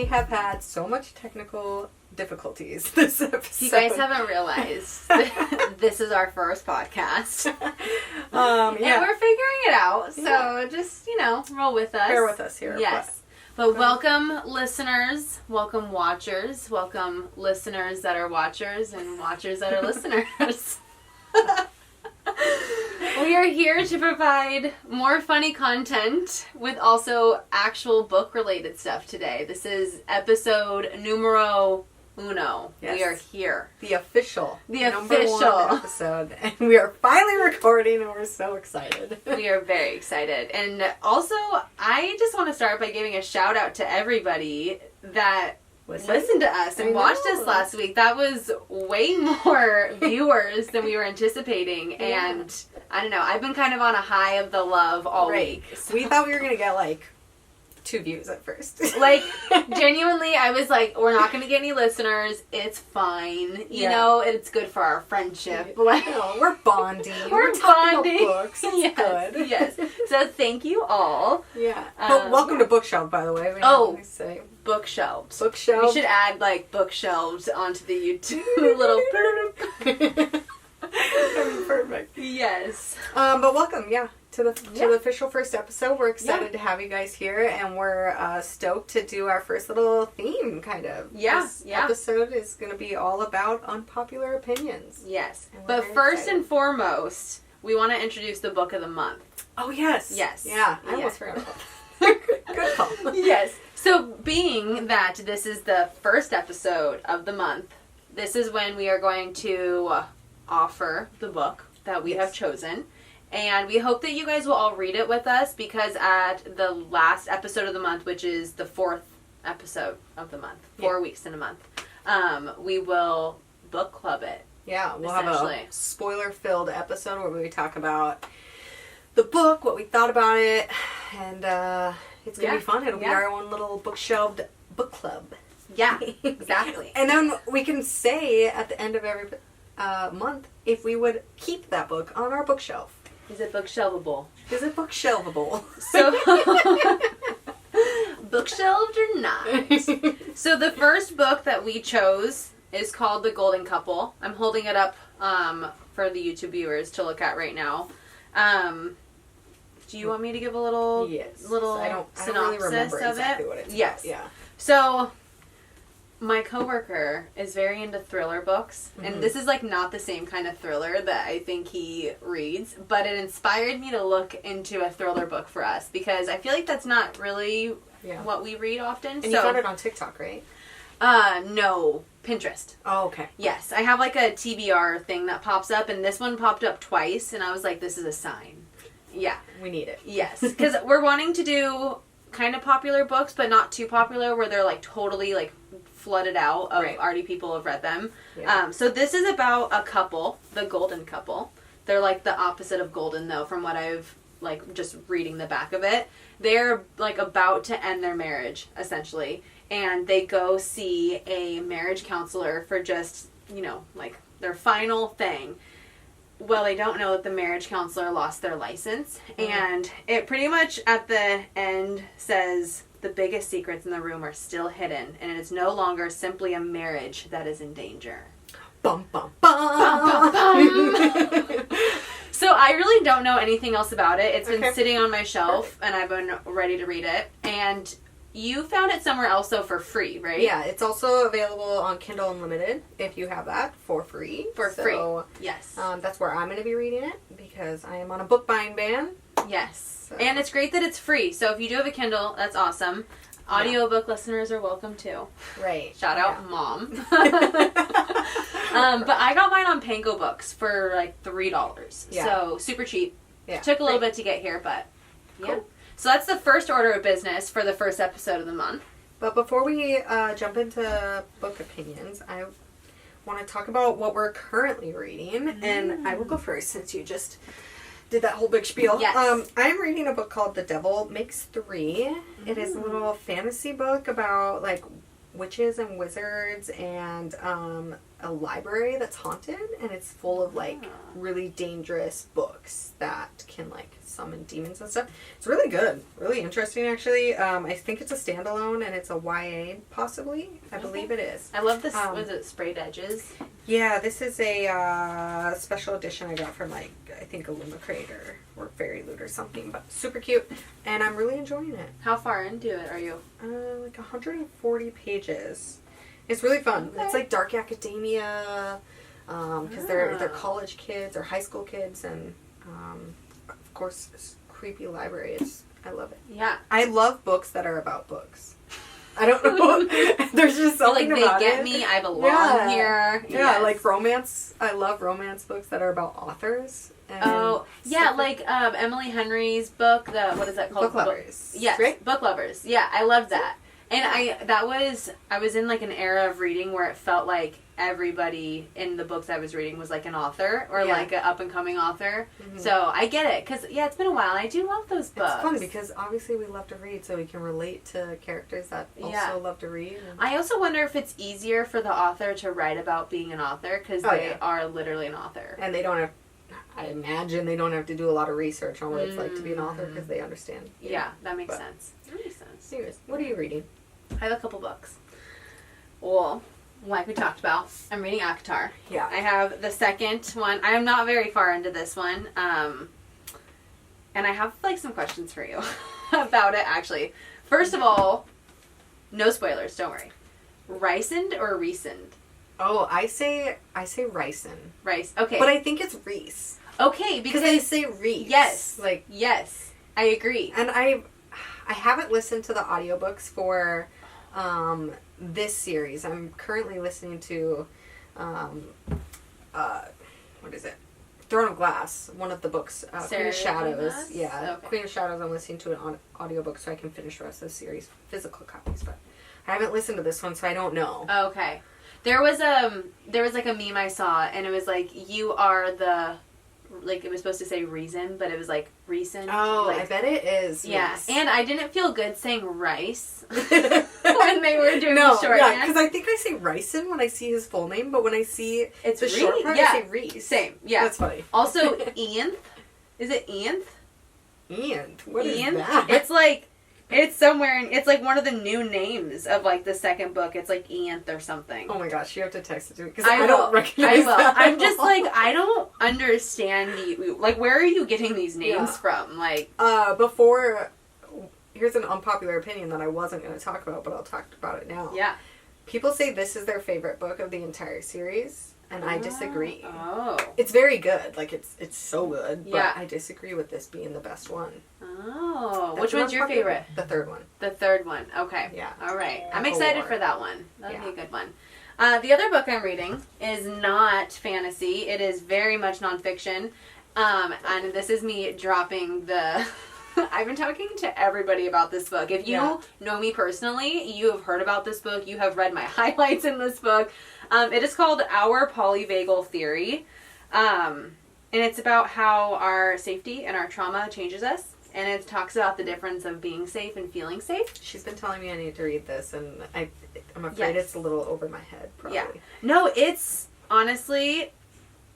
have had so much technical difficulties this episode. You guys haven't realized this is our first podcast. Yeah. And we're figuring it out, so just, roll with us. Bear with us here. Yes. But welcome, listeners. Welcome, watchers. Welcome, listeners that are watchers and watchers that are listeners. We are here to provide more funny content with also actual book-related stuff today. This is episode numero uno. Yes. We are here. The official Number one episode. And we are finally recording and we're so excited. We are very excited. And also, I just want to start by giving a shout out to everybody that listened to us and watched us last week. That was way more viewers than we were anticipating. Yeah. And I don't know, I've been kind of on a high of the love all week. So. We thought we were going to get 2 views at first. Genuinely, I was like, we're not going to get any listeners. It's fine. You know, it's good for our friendship. We're bonding. We're talking about books. It's good. Yes. So thank you all. Yeah. But welcome to BookShelved, by the way. Say. BookShelved. BookShelved. We should add BookShelved onto the YouTube little. Perfect. Yes. But welcome, to the official first episode. We're excited to have you guys here, and we're stoked to do our first little theme, kind of. This episode is going to be all about unpopular opinions. Yes. But first and foremost, we want to introduce the book of the month. Oh, yes. Yes. Yeah, I almost forgot about that. Good call. Yes. So, being that this is the first episode of the month, this is when we are going to offer the book that we have chosen. And we hope that you guys will all read it with us, because at the last episode of the month, which is the 4th episode of the month, 4 weeks in a month, we will book club it. Yeah, we'll have a spoiler-filled episode where we talk about the book, what we thought about it, and it's going to be fun. It'll be our own little BookShelved book club. Yeah, exactly. And then we can say at the end of every month if we would keep that book on our bookshelf. Is it bookshelvable? Is it bookshelvable? So, bookshelved or not? So the first book that we chose is called The Golden Couple. I'm holding it up for the YouTube viewers to look at right now. Do you want me to give a little synopsis really remember of exactly it? What it's yes. About. Yeah. So, my coworker is very into thriller books, and this is not the same kind of thriller that I think he reads, but it inspired me to look into a thriller book for us, because I feel like that's not really what we read often. And you found it on TikTok, right? No, Pinterest. Oh, okay. Yes, I have a TBR thing that pops up, and this one popped up twice, and I was like, this is a sign. Yeah. We need it. Yes, because we're wanting to do kind of popular books, but not too popular where they're totally flooded out of already people have read them. Yeah. So this is about a couple, the golden couple. They're the opposite of golden, though, from what I've just reading the back of it. They're about to end their marriage, essentially, and they go see a marriage counselor for just their final thing. Well, they don't know that the marriage counselor lost their license, and it pretty much at the end says the biggest secrets in the room are still hidden, and it is no longer simply a marriage that is in danger. Bum, bum, bum. Bum, bum, bum. So I really don't know anything else about it. It's been sitting on my shelf, and I've been ready to read it, and you found it somewhere else, though, for free, right? Yeah, it's also available on Kindle Unlimited, if you have that, for free. Free, yes. That's where I'm going to be reading it, because I am on a book buying ban. Yes. So. And it's great that it's free, so if you do have a Kindle, that's awesome. Audiobook listeners are welcome, too. Right. Shout out, Mom. But I got mine on Panko Books for $3. Yeah. So, super cheap. Yeah. Took a little bit to get here, but cool. So that's the first order of business for the first episode of the month. But before we jump into book opinions, I want to talk about what we're currently reading. And I will go first, since you just did that whole big spiel. Yes. I'm reading a book called The Devil Makes Three. It is a little fantasy book about witches and wizards and a library that's haunted, and it's full of like really dangerous books that can like summon demons and stuff. It's really good, really interesting actually. I think it's a standalone and it's a YA possibly. I believe it is. I love this. Was it sprayed edges? Yeah, this is a special edition I got from like I think Illumicrate or Fairy Loot or something, but super cute, and I'm really enjoying it. How far into it are you? Like 140 pages. It's really fun. Okay. It's like dark academia, because they're college kids or high school kids, and of course, it's creepy libraries. I love it. Yeah. I love books that are about books. I don't know. There's just something like about they get it. me. I belong here. Yeah, yes. Like romance. I love romance books that are about authors. And yeah, like Emily Henry's book. What is that called? Book Lovers. Yes, right? Book Lovers. Yeah, I love that. And I was in like an era of reading where it felt like everybody in the books I was reading was like an author or like an up and coming author. Mm-hmm. So I get it because it's been a while. And I do love those books. It's fun because obviously we love to read, so we can relate to characters that also love to read. I also wonder if it's easier for the author to write about being an author because they are literally an author, and they don't have. I imagine they don't have to do a lot of research on what it's like to be an author because they understand. Yeah, that makes sense. That makes sense. Serious. What are you reading? I have a couple books. Well, like we talked about, I'm reading ACOTAR. Yeah. I have the second one. I am not very far into this one. And I have like some questions for you about it actually. First of all, no spoilers, don't worry. Ricend or Resend? Oh, I say Ricin. Rice. Okay. But I think it's Reese. Okay, because they say Reese. Yes. Like yes. I agree. And I haven't listened to the audiobooks for this series. I'm currently listening to what is it? Throne of Glass, one of the books, Queen of Shadows. Yeah, okay. Queen of Shadows. I'm listening to it on audiobook so I can finish the rest of the series, physical copies, but I haven't listened to this one, so I don't know. Okay. There was like a meme I saw, and it was like, you are the, like, it was supposed to say reason, but it was like recent. Oh, like, I bet it is. Yeah, yes. And I didn't feel good saying rice when they were doing the shorthand. Yeah, because I think I say Ricin when I see his full name, but when I see it's the short part, I say Reese. Same, yeah. That's funny. Also, Ianth. Is it Ianth? Ianth? What is that? It's like... It's somewhere, it's like one of the new names of like the second book. It's like Ianth or something. Oh my gosh, you have to text it to me because I don't recognize that. I'm just like, I don't understand you. Like, where are you getting these names from? Like, before, here's an unpopular opinion that I wasn't going to talk about, but I'll talk about it now. Yeah. People say this is their favorite book of the entire series, and I disagree. Oh. It's very good. Like, it's so good, but yeah. I disagree with this being the best one. Oh. Which one's your favorite? The third one. The third one. Okay. Yeah. All right. I'm excited for that one. That'll be a good one. The other book I'm reading is not fantasy. It is very much nonfiction. And this is me dropping the... I've been talking to everybody about this book. If you know me personally, you have heard about this book. You have read my highlights in this book. It is called Our Polyvagal Theory. And it's about how our safety and our trauma changes us. And it talks about the difference of being safe and feeling safe. She's been telling me I need to read this, and I'm afraid it's a little over my head, probably. Yeah. No, it's honestly...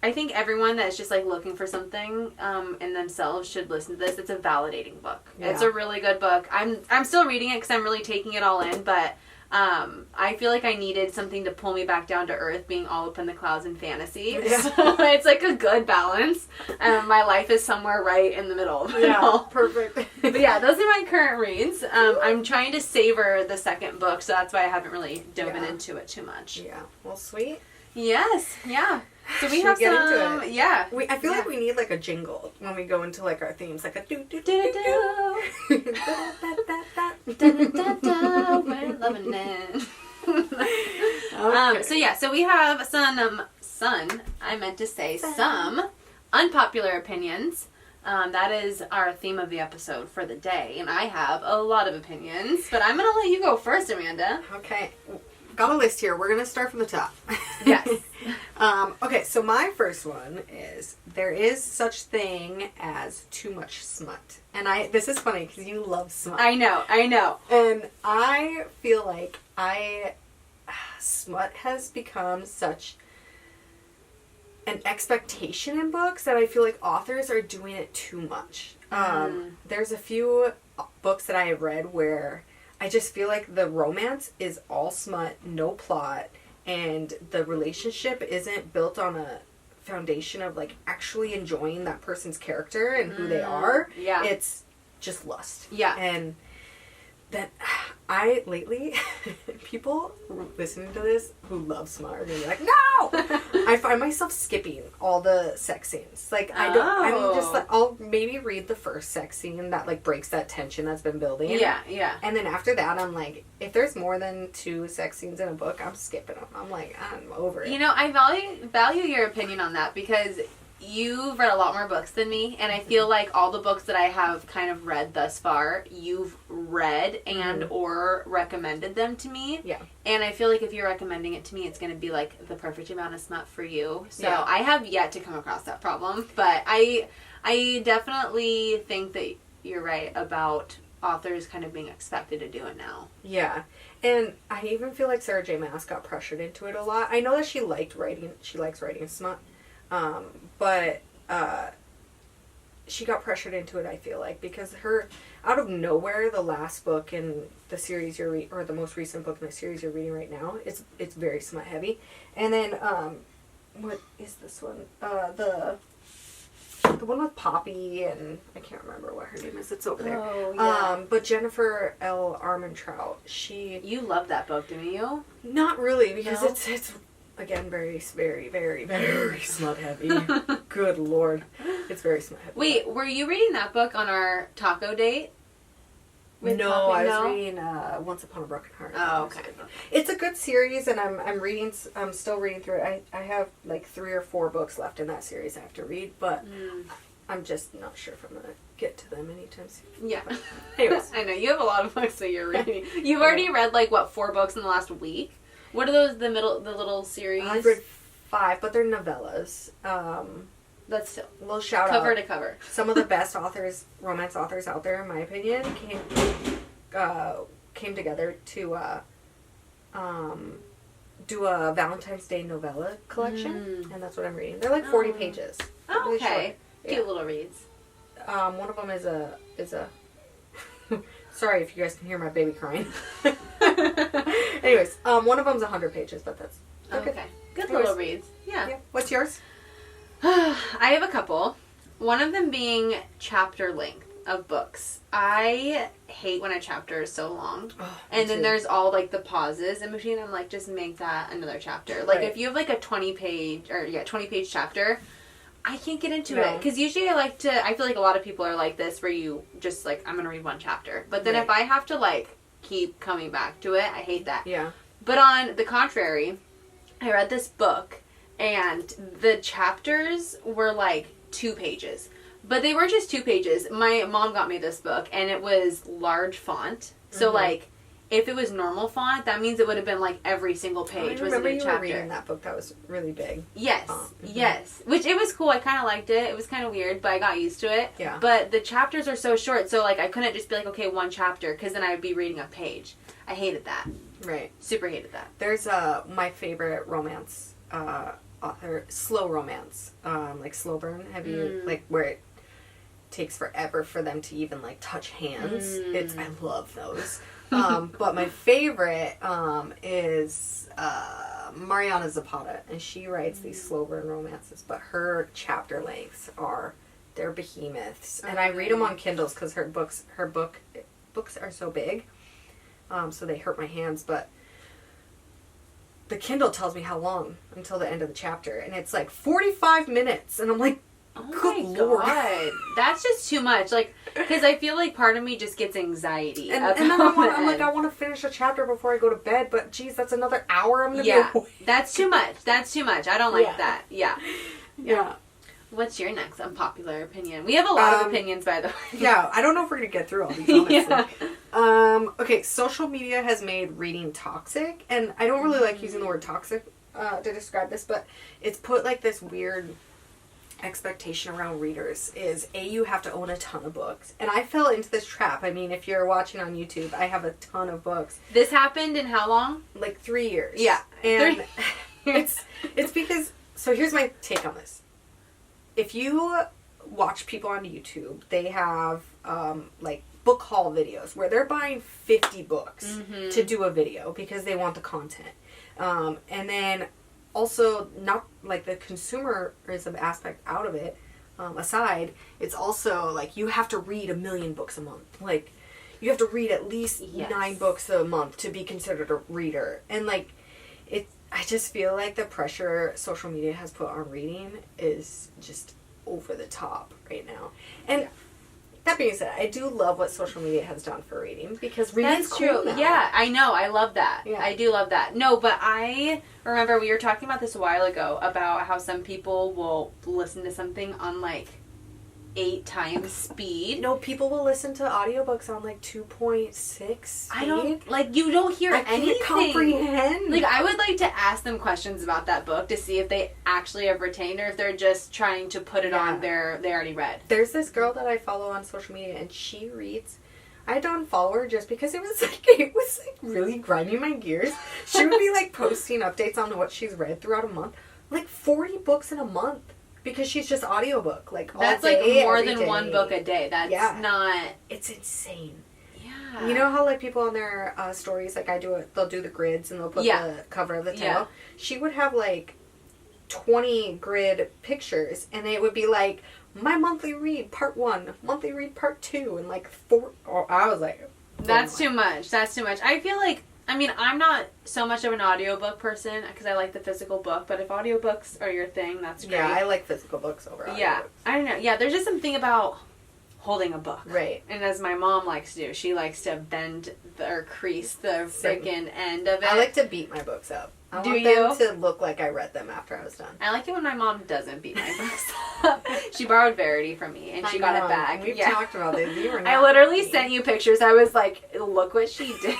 I think everyone that's just like looking for something in themselves should listen to this. It's a validating book. Yeah. It's a really good book. I'm still reading it because I'm really taking it all in, but I feel like I needed something to pull me back down to earth, being all up in the clouds in fantasy. Yeah. So it's like a good balance. My life is somewhere right in the middle. Yeah, perfect. But yeah, those are my current reads. I'm trying to savor the second book, so that's why I haven't really dove into it too much. Yeah. Well, sweet. Yes. Yeah. So we have get some, into it. Yeah. I feel like we need like a jingle when we go into like our themes, like a do do do do do. We're loving it. Okay. So we have some unpopular opinions. That is our theme of the episode for the day, and I have a lot of opinions, but I'm gonna let you go first, Amanda. Okay. Got a list here. We're going to start from the top. Yes. Okay, so my first one is there is such thing as too much smut. And this is funny because you love smut. I know. And I feel like I smut has become such an expectation in books that I feel like authors are doing it too much. There's a few books that I have read where I just feel like the romance is all smut, no plot, and the relationship isn't built on a foundation of like actually enjoying that person's character and who they are. Yeah. It's just lust. Yeah. And that I lately, people listening to this who love smut are gonna be like, no! I find myself skipping all the sex scenes. Like, I'm just like, I'll maybe read the first sex scene that like breaks that tension that's been building. Yeah, yeah. And then after that, I'm like, if there's more than 2 sex scenes in a book, I'm skipping them. I'm like, I'm over it. You know, I value your opinion on that because you've read a lot more books than me, and I feel like all the books that I have kind of read thus far, you've read and or recommended them to me. Yeah. And I feel like if you're recommending it to me, it's going to be like the perfect amount of smut for you. So I have yet to come across that problem, but I definitely think that you're right about authors kind of being expected to do it now. Yeah. And I even feel like Sarah J. Maas got pressured into it a lot. I know that she likes writing smut. But she got pressured into it, I feel like, because out of nowhere, the last book in the series or the most recent book in the series you're reading right now, it's very smut heavy. And then, what is this one? The one with Poppy, and I can't remember what her name is. It's over there. Oh, yeah. But Jennifer L. Armentrout, You love that book, didn't you? Not really, because it's again, very, very, very, very smut heavy. Good Lord. It's very smut heavy. Wait, were you reading that book on our taco date? No, Poppy? I was reading Once Upon a Broken Heart. Oh, okay. It's a good series, and I'm still reading through it. I have like 3 or 4 books left in that series I have to read, but I'm just not sure if I'm going to get to them anytime soon. Yeah. But anyways. I know, you have a lot of books that you're reading. You've already read, 4 books in the last week? What are those, the little series? I've read 5, but they're novellas. That's still... Little shout out. Cover to cover. Some of the best romance authors out there, in my opinion, came together to do a Valentine's Day novella collection, and that's what I'm reading. They're like 40 pages. Oh, really okay. Short. Cute little reads. One of them is a sorry if you guys can hear my baby crying. Anyways, one of them's 100 pages, but that's okay. Good little reads. Yeah. What's yours? I have a couple. One of them being chapter length of books. I hate when a chapter is so long. And then there's all the pauses in between. I'm like, just make that another chapter. If you have a 20 page chapter, I can't get into it. Because usually I feel like a lot of people are like this, where you just I'm going to read one chapter. But then if I have to keep coming back to it, I hate that. Yeah. But on the contrary, I read this book, and the chapters were 2 pages. But they weren't just 2 pages. My mom got me this book, and it was large font. So, if it was normal font, that means it would have been, every single page was a new chapter. I remember you were reading that book. That was really big. Yes. Yes. Which, it was cool. I kind of liked it. It was kind of weird, but I got used to it. Yeah. But the chapters are so short, so, I couldn't just be okay, one chapter, because then I would be reading a page. I hated that. Right. Super hated that. There's my favorite romance author, slow romance, slow burn. Have you where it takes forever for them to even touch hands? I love those. But my favorite is Mariana Zapata, and she writes these slow burn romances, but her chapter lengths they're behemoths, and I read them on Kindles because her books are so big. So they hurt my hands, but the Kindle tells me how long until the end of the chapter, and it's 45 minutes, and I'm like, good Lord. God. That's just too much. Because I feel part of me just gets anxiety. And then I want to finish a chapter before I go to bed, but geez, that's another hour I'm going to be awake. That's too much. That's too much. I don't like that. Yeah. Yeah. What's your next unpopular opinion? We have a lot of opinions, by the way. Yeah, I don't know if we're going to get through all these, honestly. Okay, social media has made reading toxic, and I don't really like using the word toxic to describe this, but it's put this weird expectation around readers is you have to own a ton of books. And I fell into this trap. I mean, if you're watching on YouTube, I have a ton of books. This happened in how long? Like 3 years. Yeah. And it's because, so here's my take on this. If you watch people on YouTube, they have like book haul videos where they're buying 50 books to do a video because they want the content. And then also, not like the consumerism aspect out of it aside, it's also like you have to read 1 million books a month. Like, you have to read at least 9 books a month to be considered a reader. And like, I just feel like the pressure social media has put on reading is just over the top right now. And that being said, I do love what social media has done for reading, because reading's cool now. Yeah, I know. I love that. Yeah. I do love that. No, but I remember we were talking about this a while ago about how some people will listen to something on like 8 times speed. No, people will listen to audiobooks on like 2.6 speed. I don't, like, you don't hear anything. Can't comprehend. Like, I would like to ask them questions about that book to see if they actually have retained or if they're just trying to put it on they already read. There's this girl that I follow on social media, and she reads. I don't follow her just because it was like really grinding my gears. She would be like posting updates on what she's read throughout a month. Like 40 books in a month. Because she's just audiobook, like all that's day, like more than day. 1 book a day. That's not... It's insane. Yeah. You know how like people on their stories, like they'll do the grids and they'll put the cover of the title? Yeah. She would have like 20 grid pictures, and it would be like, my monthly read part 1, monthly read part 2, and like 4... I was like... That's too much. That's too much. I feel like... I mean, I'm not so much of an audiobook person because I like the physical book, but if audiobooks are your thing, that's great. Yeah, I like physical books over audiobooks. Yeah, I don't know. Yeah, there's just something about holding a book. Right. And as my mom likes to do, she likes to bend or crease the freaking end of it. I like to beat my books up. I want them to look like I read them after I was done. I like it when my mom doesn't beat my books up. She borrowed Verity from me, and she got it back. We've talked about this. You were not I literally sent you pictures. I was like, look what she did.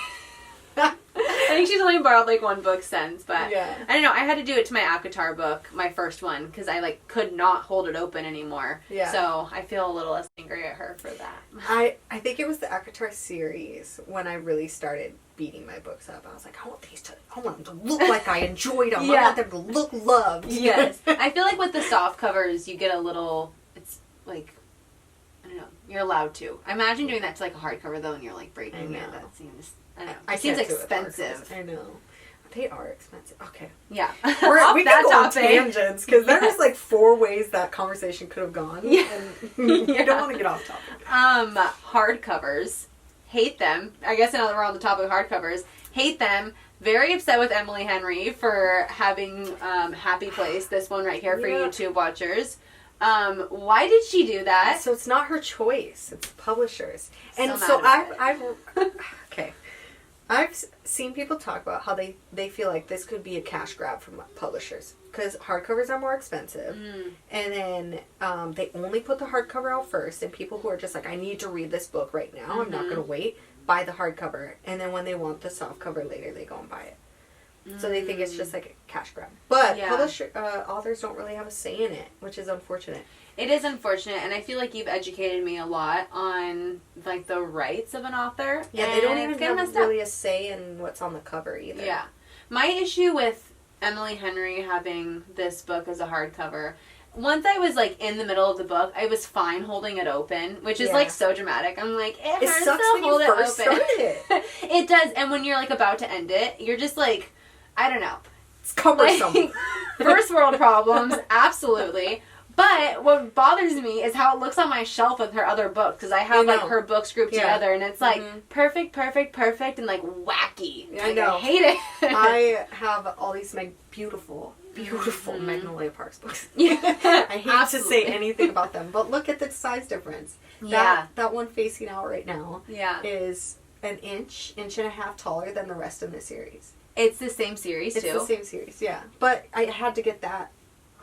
I think she's only borrowed like 1 book since, but I don't know. I had to do it to my Akatar book, my first one, because I like could not hold it open anymore. Yeah. So I feel a little less angry at her for that. I think it was the Akatar series when I really started beating my books up. I was like, I want them to look like I enjoyed them. I want them to look loved. Yes. I feel like with the soft covers, you get a little. It's like, I don't know. You're allowed to. I imagine doing that to like a hardcover though, and you're like breaking it. That seems. I don't know. It seems expensive. I know. They are expensive. Okay. Yeah. We can go on tangents, because there's like 4 ways that conversation could have gone. Yeah. And you don't want to get off topic. Hardcovers. Hate them. I guess now that we're on the topic of hardcovers. Hate them. Very upset with Emily Henry for having Happy Place, this one right here for YouTube watchers. Why did she do that? So it's not her choice. It's publishers. And so I've okay. I've seen people talk about how they feel like this could be a cash grab from publishers, because hardcovers are more expensive, and then they only put the hardcover out first, and people who are just like, I need to read this book right now, I'm not going to wait, buy the hardcover, and then when they want the softcover later, they go and buy it. So they think it's just like a cash grab. But authors don't really have a say in it, which is unfortunate. It is unfortunate, and I feel like you've educated me a lot on like the rights of an author. Yeah, they don't even have really a say in what's on the cover either. Yeah. My issue with Emily Henry having this book as a hardcover, once I was like in the middle of the book, I was fine holding it open, which is like so dramatic. I'm like, it sucks to when hold you first it open. It. It does, and when you're like about to end it, you're just like, I don't know. It's cumbersome. Like, first world problems, absolutely. But what bothers me is how it looks on my shelf with her other books, because I have like her books grouped together, and it's like perfect, and like wacky. I know. I hate it. I have all these beautiful Magnolia Parks books. Yeah. I hate to say anything about them, but look at the size difference. Yeah. That one facing out right now is an inch and a half taller than the rest of the series. It's the same series, too? It's the same series, yeah. But I had to get that.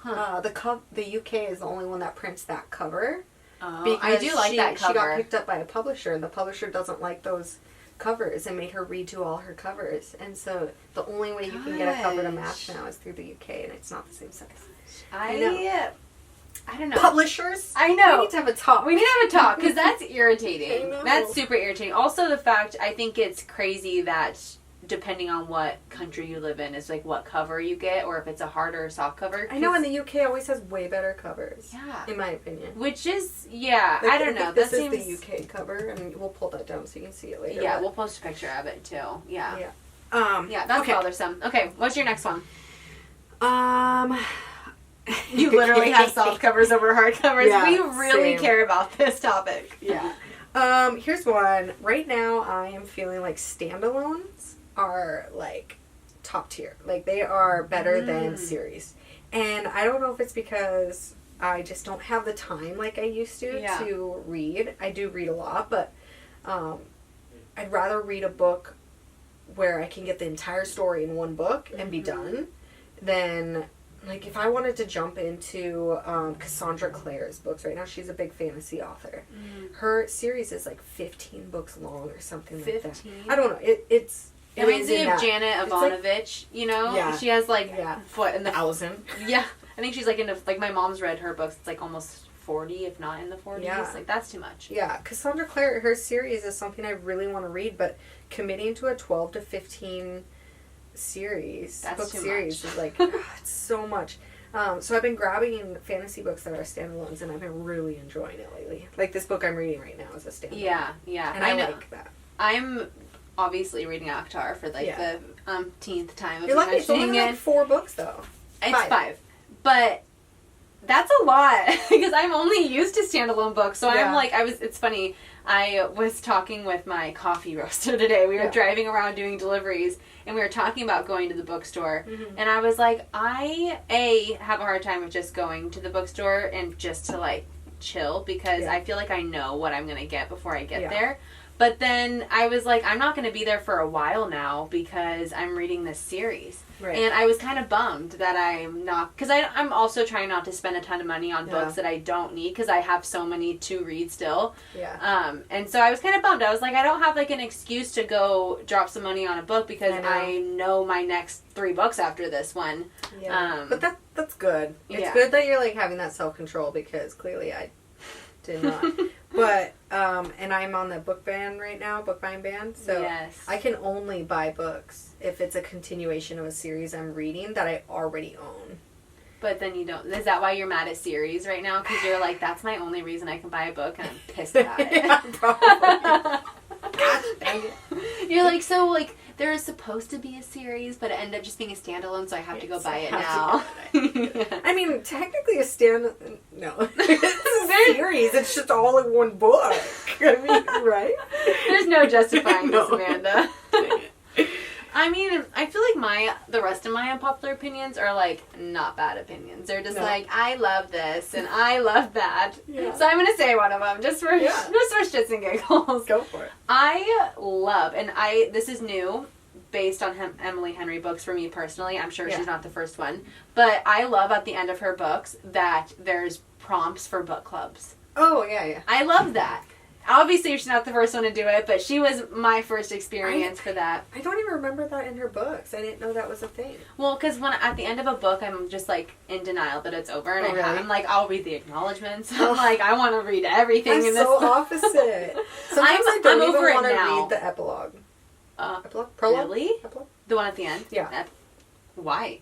The UK is the only one that prints that cover. Oh, I do like that cover. She got picked up by a publisher, and the publisher doesn't like those covers and made her redo all her covers. And so the only way you can get a cover to match now is through the UK, and it's not the same size. I don't know. Publishers? I know. We need to have a talk. Because that's irritating. I know. That's super irritating. Also, the fact, I think it's crazy that depending on what country you live in is like what cover you get, or if it's a hard or soft cover. I know, and the UK always has way better covers. Yeah. In my opinion. Which is, I don't know. This is the UK cover, and we'll pull that down so you can see it later. Yeah, we'll post a picture of it too. Yeah. Yeah. That's bothersome. Okay, what's your next one? You literally have soft covers over hard covers. Yeah, we really care about this topic. Yeah. Here's one. Right now, I am feeling like standalones are like top tier. Like they are better than series. And I don't know if it's because I just don't have the time like I used to read. I do read a lot, but I'd rather read a book where I can get the entire story in one book and be done than... Like, if I wanted to jump into Cassandra Clare's books right now, she's a big fantasy author. Her series is like 15 books long or something like that. I don't know. It reminds me of Janet Ivanovich, you know? Yeah. She has like, what, in the... 1,000. Yeah. I think she's like into, like, my mom's read her books. It's like almost 40, if not in the 40s. Yeah. Like, that's too much. Yeah. Cassandra Clare, her series is something I really want to read, but committing to a 12 to 15... book series is like it's so much. So I've been grabbing fantasy books that are standalones, and I've been really enjoying it lately. Like this book I'm reading right now is a standalone. Yeah, and I like that. I'm obviously reading Akhtar for like the umpteenth time. You're lucky. It's only like 4 books though. It's 5, but that's a lot because I'm only used to standalone books. So I'm like, it's funny. I was talking with my coffee roaster today. We were driving around doing deliveries, and we were talking about going to the bookstore. And I was like, I have a hard time with just going to the bookstore and just to like chill because I feel like I know what I'm going to get before I get there. But then I was like, I'm not going to be there for a while now because I'm reading this series. Right. And I was kind of bummed that I'm not... Because I'm also trying not to spend a ton of money on books that I don't need because I have so many to read still. Yeah. And so I was kind of bummed. I was like, I don't have like an excuse to go drop some money on a book because I know my next 3 books after this one. Yeah. But that's good. It's good that you're like having that self-control because clearly I did not. But, and I'm on the book ban right now, book buying ban, so I can only buy books if it's a continuation of a series I'm reading that I already own. But then you don't, is that why you're mad at series right now? Because you're like, that's my only reason I can buy a book, and I'm pissed about it. Yeah, probably. Gosh dang it. You're like, so like, there is supposed to be a series, but it ended up just being a standalone, so I have to go buy it now. I mean, technically no. It's a series. It's just all in one book. I mean, right? There's no justifying this, Amanda. I mean, I feel like the rest of my unpopular opinions are like not bad opinions. They're just like, I love this and I love that. Yeah. So I'm gonna say one of them just for shits and giggles. Go for it. I love, and this is new, based on Emily Henry books for me personally. I'm sure she's not the first one, but I love at the end of her books that there's prompts for book clubs. Oh yeah. I love that. Obviously, she's not the first one to do it, but she was my first experience for that. I don't even remember that in her books. I didn't know that was a thing. Well, because at the end of a book, I'm just like in denial that it's over, and I'm like, I'll read the acknowledgements. I'm like, I want to read everything in this. I'm so opposite. Sometimes I don't even want to read the epilogue. Epilogue? Prologue? Really? Epilogue? The one at the end? Yeah. Why?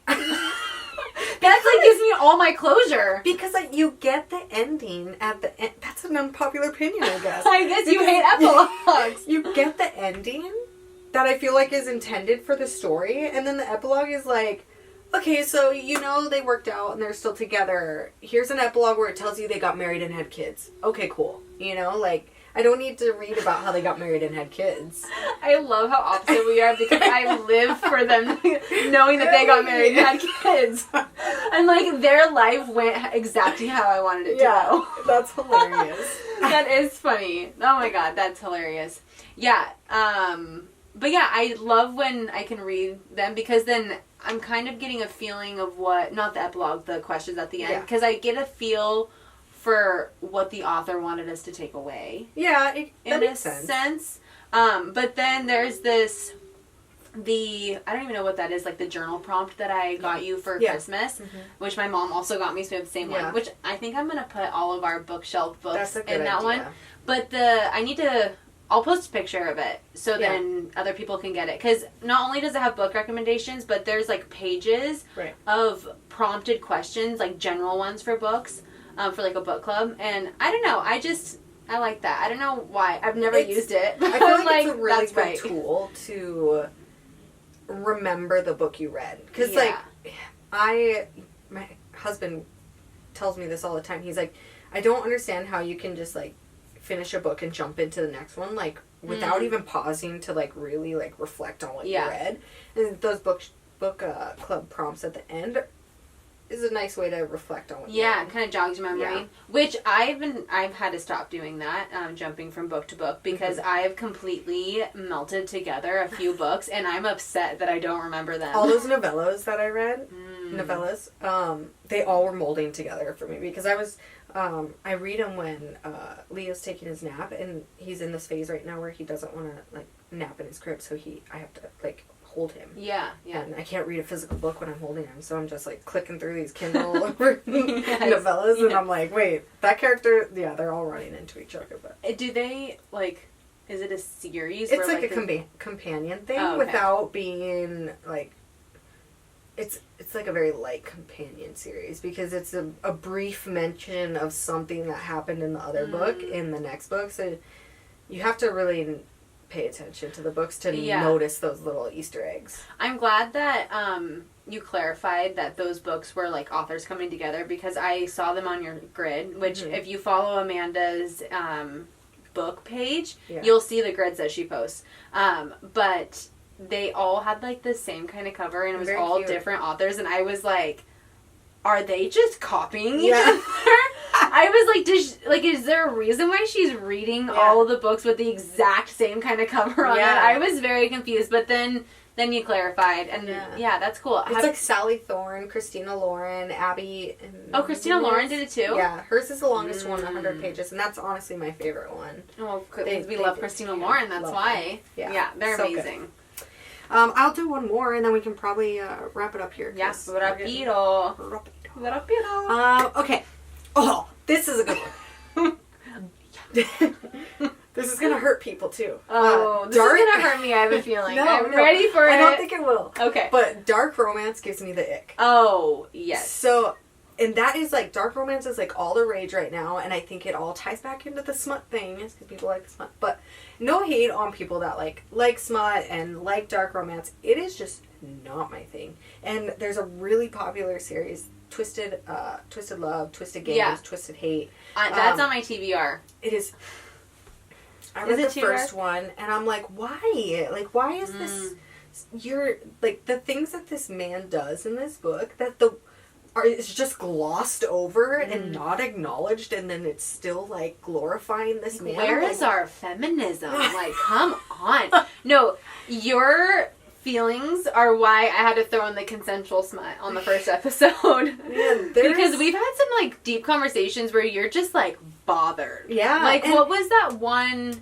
That's like gives me all my closure. Because you get the ending at the end. That's an unpopular opinion, I guess. I guess you hate epilogues. You get the ending that I feel like is intended for the story, and then the epilogue is like, okay, so they worked out and they're still together. Here's an epilogue where it tells you they got married and had kids. Okay, cool. I don't need to read about how they got married and had kids. I love how opposite we are because I live for them knowing that they got married and had kids. And like their life went exactly how I wanted it to go. That's hilarious. That is funny. Oh my god, that's hilarious. Yeah. But yeah, I love when I can read them because then I'm kind of getting a feeling of not the epilogue, the questions at the end. Because I get a feel for what the author wanted us to take away. Yeah, that makes sense. But then there's this I don't even know what that is, like the journal prompt that I got you for Christmas, which my mom also got me, so we have the same one, which I think I'm going to put all of our BookShelved books in that one. But I'll post a picture of it so then other people can get it. Because not only does it have book recommendations, but there's like pages of prompted questions, like general ones for books, for like a book club. And I don't know, I like that. I don't know why. I've never used it. I feel like it's a really good tool to remember the book you read. Because my husband tells me this all the time. He's like, I don't understand how you can just like finish a book and jump into the next one, like without even pausing to like really like reflect on what you read. And those book club prompts at the end is a nice way to reflect on what you read. It kind of jogs your memory. Which I've had to stop doing that, jumping from book to book, because I have completely melted together a few books and I'm upset that I don't remember them. All those novellas that I read, they all were molding together for me, because I read them when Leo's taking his nap, and he's in this phase right now where he doesn't want to like nap in his crib, so I have to like hold him. Yeah. And I can't read a physical book when I'm holding him, so I'm just like clicking through these Kindle novellas, and I'm like, wait, that character, they're all running into each other. But do they like? Is it a series? It's like a companion thing without being like. It's like a very light companion series, because it's a brief mention of something that happened in the other book in the next book. So you have to really pay attention to the books to notice those little Easter eggs. I'm glad that you clarified that those books were like authors coming together, because I saw them on your grid, which if you follow Amanda's book page, you'll see the grids that she posts. But they all had like the same kind of cover, and it was all different authors, and I was like, are they just copying each other? I was like, is there a reason why she's reading all of the books with the exact same kind of cover on it? I was very confused, but then you clarified, and that's cool. It's like Sally Thorne, Christina Lauren, Abby. Christina Lauren did it too? Yeah, hers is the longest one, 100 pages, and that's honestly my favorite one. Oh, we love Christina Lauren, that's why. Yeah, they're amazing. Good. I'll do one more, and then we can probably wrap it up here. Yes, rapido. Okay. Oh, this is a good one. This is gonna hurt people too. Oh, this is gonna hurt me. I have a feeling. I'm ready for it. I don't think it will. Okay. But dark romance gives me the ick. Oh, yes. So, and that is like, dark romance is like all the rage right now, and I think it all ties back into the smut thing, because people like the smut. But no hate on people that like smut and like dark romance. It is just not my thing. And there's a really popular series, Twisted Love, Twisted Games, Twisted Hate. That's on my TBR. It is. I read the first one, and I'm like, why? Like, why is this? You're like, the things that this man does in this book that it's just glossed over and not acknowledged, and then it's still like glorifying this man. Where is our feminism? Like, come on. No, your feelings are why I had to throw in the consensual smut on the first episode. Because we've had some like deep conversations where you're just like bothered. Yeah. Like, what was that one?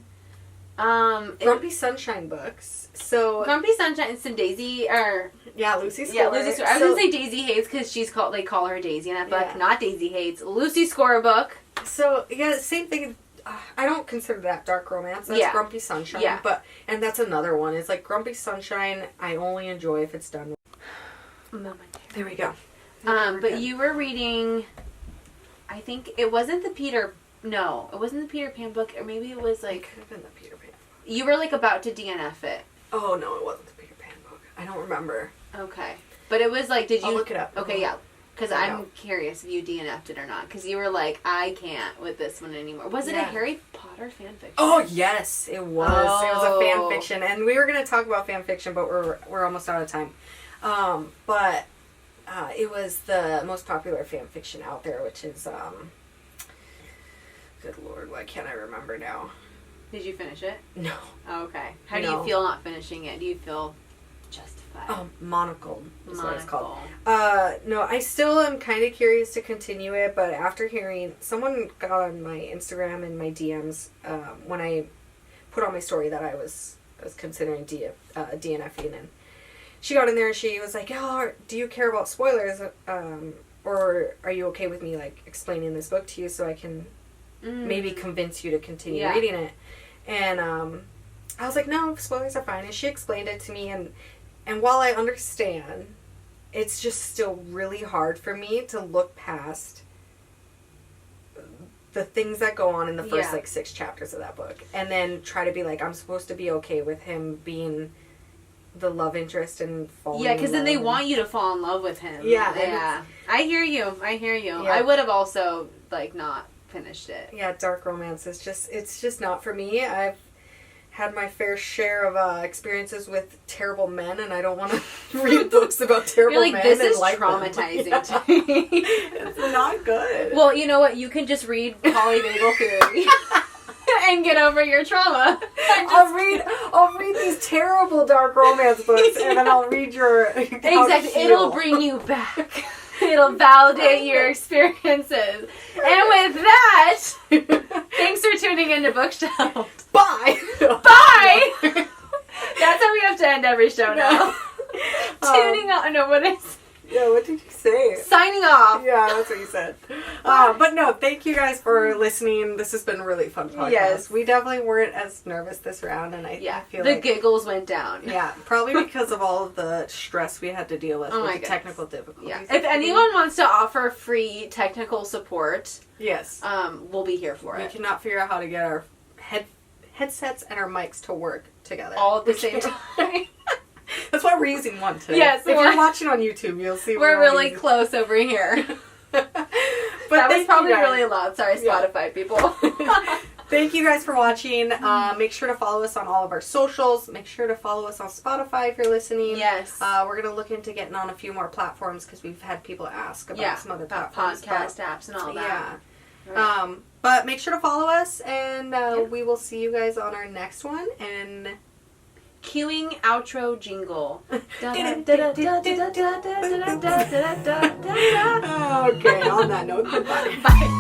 Grumpy Sunshine books. So Grumpy Sunshine and some Daisy Lucy Score. Yeah, Lucy Score. I was gonna say Daisy Hates because they call her Daisy in that book. Not Daisy Hates. Lucy Score book. So same thing. I don't consider that dark romance. That's Grumpy Sunshine. Yeah. And that's another one. It's like Grumpy Sunshine. I only enjoy if it's done. There we go. But you were reading. I think it wasn't the Peter. No, it wasn't the Peter Pan book, or maybe it was like. It could have been the Peter Pan. You were like about to DNF it. Oh no, it wasn't the Peter Pan book. I don't remember. Okay, but it was like, did you? I'll look it up. Okay, yeah, because I'm curious if you DNF'd it or not. Because you were like, I can't with this one anymore. Was it a Harry Potter fanfiction? Oh yes, it was. Oh. It was a fan fiction, and we were gonna talk about fan fiction, but we're almost out of time. But it was the most popular fan fiction out there, which is good Lord, why can't I remember now? Did you finish it? No. Oh, okay. How do you feel not finishing it? Do you feel justified? Monocle is what it's called. No, I still am kind of curious to continue it, but after hearing, someone got on my Instagram and my DMs when I put on my story that I was considering DNFing, and she got in there and she was like, oh, do you care about spoilers? Or are you okay with me, like, explaining this book to you so I can maybe convince you to continue reading it? And I was like, no, spoilers are fine. And she explained it to me, and while I understand, it's just still really hard for me to look past the things that go on in the first, like, 6 chapters of that book. And then try to be like, I'm supposed to be okay with him being the love interest and falling in love. Yeah, because then they want you to fall in love with him. Yeah. Yeah. I hear you. Yeah. I would have also, like, not finished it. Yeah, dark romance is just, it's just not for me. I've had my fair share of experiences with terrible men, and I don't want to read books about terrible men. This is traumatizing to me. It's not good. Well, you know what? You can just read Polyvagal Theory and get over your trauma. I'll read these terrible dark romance books, and then I'll read your exactly. It'll bring you back. It'll validate your experiences. And with that, thanks for tuning into BookShelved. Bye. Bye. That's how we have to end every show now. Tuning out. No, what is? Yeah, what did you say? Signing off. Yeah, that's what you said. But no, thank you guys for listening. This has been a really fun podcast. Yes. We definitely weren't as nervous this round, and I feel the giggles went down. Yeah, probably because of all of the stress we had to deal with the technical difficulties. Yeah. If anyone wants to offer free technical support, yes, we'll be here for it. We cannot figure out how to get our headsets and our mics to work together all at the same time. That's why we're using one today. Yes, if you're watching on YouTube, you'll see we're really close over here. But that was probably really loud. Sorry, Spotify people. Thank you guys for watching. Make sure to follow us on all of our socials. Make sure to follow us on Spotify if you're listening. Yes. We're going to look into getting on a few more platforms because we've had people ask about some other platforms. Podcast apps and all that. Yeah. Right. But make sure to follow us, and we will see you guys on our next one. And cueing outro jingle. Okay, on that note, goodbye. Bye.